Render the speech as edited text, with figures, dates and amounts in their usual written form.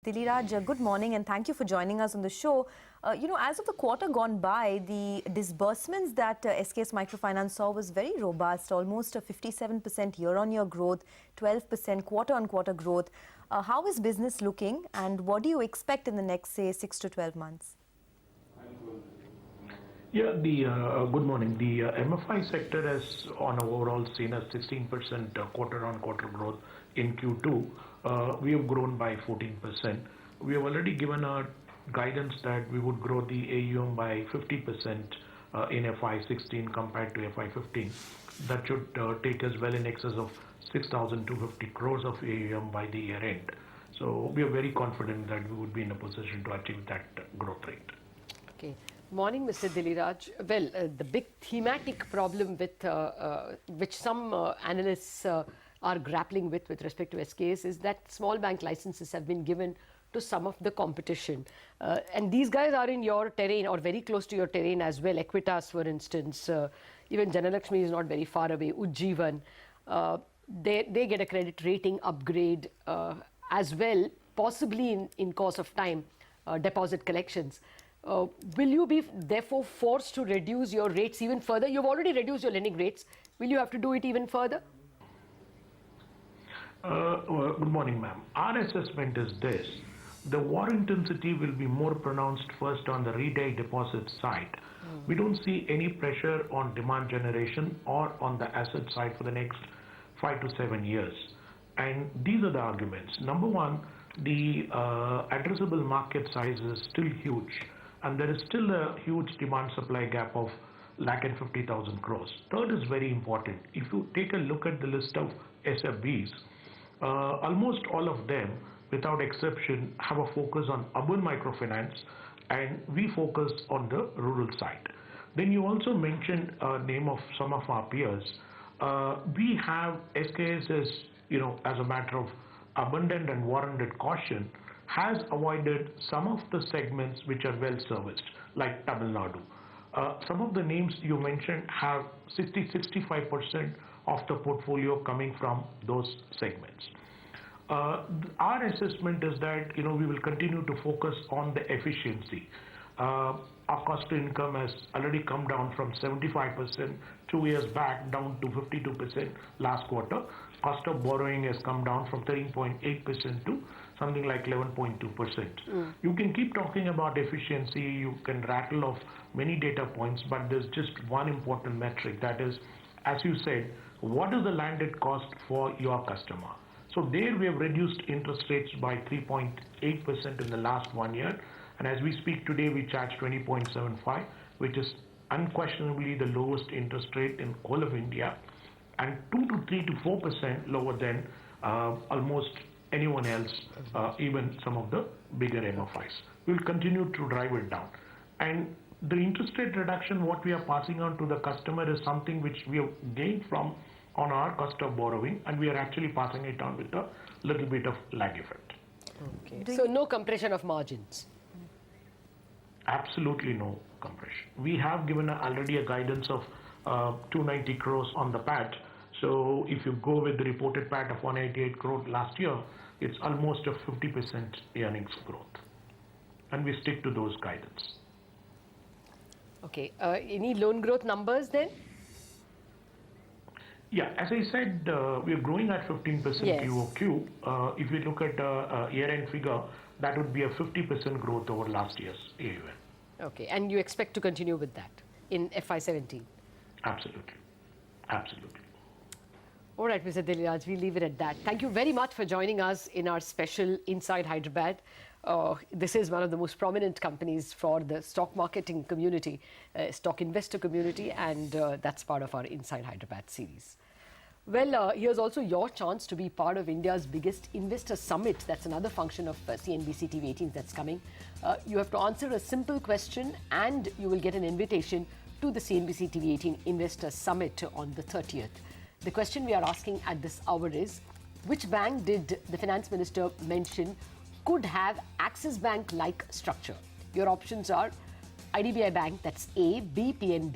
Dilli Raj, good morning and thank you for joining us on the show. As of the quarter gone by, the disbursements that SKS Microfinance saw was very robust, almost a 57% year-on-year growth, 12% quarter-on-quarter growth. How is business looking and what do you expect in the next, say, 6 to 12 months? Yeah, good morning. The MFI sector has on overall seen a 16% quarter-on-quarter growth in Q2. We have grown by 14%. We have already given a guidance that we would grow the AUM by 50% in FY16 compared to FY15. That should take us well in excess of 6,250 crores of AUM by the year end. So we are very confident that we would be in a position to achieve that growth rate. Okay. Morning, Mr. Dilli Raj. Well, the big thematic problem with which some analysts are grappling with respect to SKS is that small bank licenses have been given to some of the competition. And these guys are in your terrain or very close to your terrain as well. Equitas, for instance, even Janalakshmi is not very far away. Ujjivan, they get a credit rating upgrade as well, possibly in course of time, deposit collections. Will you be therefore forced to reduce your rates even further? You've already reduced your lending rates. Will you have to do it even further? Good morning, ma'am. Our assessment is this. The war intensity will be more pronounced first on the retail deposit side. We don't see any pressure on demand generation or on the asset side for the next 5 to 7 years. And these are the arguments. Number one, the addressable market size is still huge. And there is still a huge demand-supply gap of 150,000 crores. Third is very important. If you take a look at the list of SFBs, almost all of them, without exception, have a focus on urban microfinance, and we focus on the rural side. Then you also mentioned a name of some of our peers. We have SKS as a matter of abundant and warranted caution, has avoided some of the segments which are well serviced, like Tamil Nadu. Some of the names you mentioned have 60-65% of the portfolio coming from those segments. Our assessment is that we will continue to focus on the efficiency. Our cost to income has already come down from 75% 2 years back down to 52% last quarter. Cost of borrowing has come down from 13.8% to something like 11.2%. You can keep talking about efficiency, you can rattle off many data points, but there's just one important metric, that is, as you said, what is the landed cost for your customer? So there we have reduced interest rates by 3.8% in the last 1 year, and as we speak today we charge 20.75, which is unquestionably the lowest interest rate in all of India, and 3 to 4% lower than almost anyone else, even some of the bigger MFIs. We will continue to drive it down. And the interest rate reduction, what we are passing on to the customer is something which we have gained from on our cost of borrowing, and we are actually passing it on with a little bit of lag effect. Okay. So no compression of margins? Absolutely no compression. We have given already a guidance of 290 crores on the PAT. So if you go with the reported PAT of 188 crore last year, it's almost a 50% earnings growth. And we stick to those guidance. Okay. Any loan growth numbers then? Yeah, as I said, we are growing at 15% QOQ. If we look at a year-end figure, that would be a 50% growth over last year's AUM. Okay, and you expect to continue with that in FY17? Absolutely. Absolutely. All right, Mr. Dilli Raj, we'll leave it at that. Thank you very much for joining us in our special Inside Hyderabad. This is one of the most prominent companies for the stock marketing community, stock investor community, and that's part of our Inside Hyderabad series. Well, here's also your chance to be part of India's biggest investor summit. That's another function of CNBC TV 18 that's coming. You have to answer a simple question and you will get an invitation to the CNBC TV 18 Investor Summit on the 30th. The question we are asking at this hour is, which bank did the Finance Minister mention could have Axis Bank-like structure? Your options are IDBI Bank, that's A, B, PNB,